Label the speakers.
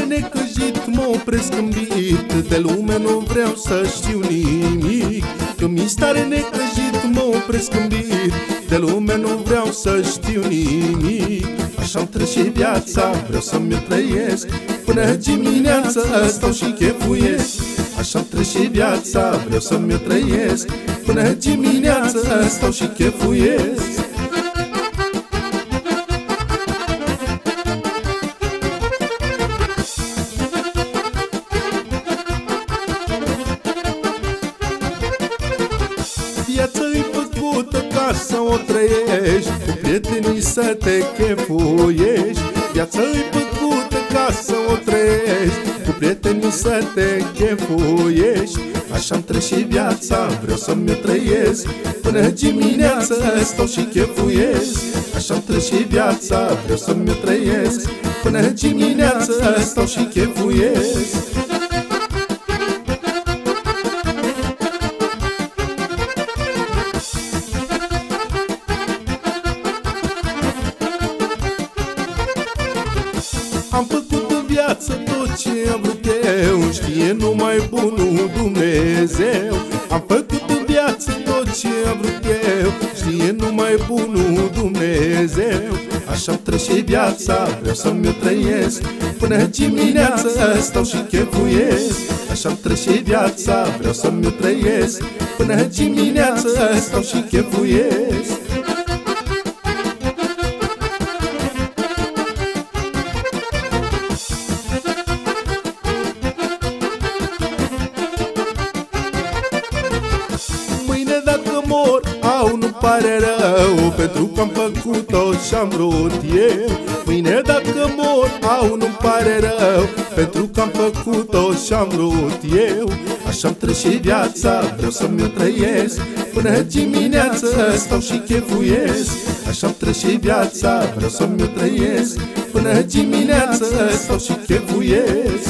Speaker 1: necăjit, mă opresc îmbit, de lume nu vreau să știu nimic. Că mi stare necăjit, mă opresc îmbit, de lume nu vreau să știu nimic. Așa-mi trece viața, vreau să-mi trăiesc, până dimineața stau și chefuiesc. Așa-mi trece viața, vreau să-mi trăiesc, până dimineața stau și chefuiesc. Viața-i făcută ca să o trăiești, cu prietenii să te chefuiești. Viața-i făcută ca să o trăiești, cu prietenii să te chefuiești. Așa-mi trece viața, vreau să-mi trăiesc, până dimineața stau și chefuiesc. Așa-mi trece viața, vreau să-mi trăiesc, până dimineața stau și chefuiesc. Am făcut în viață tot ce am vrut eu, știe numai bunul Dumnezeu. Am făcut în viață tot ce am vrut eu, știe numai bunul Dumnezeu. Așa-mi trece viața, vreau să-mi trăiesc, până dimineața stau și chefuiesc. Așa-mi trece viața, vreau să-mi trăiesc, până dimineața stau și chefuiesc. Mâine dacă mor, au, nu pare rău, pentru că am făcut tot ce-am vrut eu. Mâine dacă mor, au, nu pare rău, pentru că am făcut tot ce-am vrut eu. Așa-mi trece viața, vreau să-mi trăiesc, până dimineața stau și chefuiesc. Așa-mi trece viața, vreau să-mi trăiesc, până dimineața stau și chefuiesc.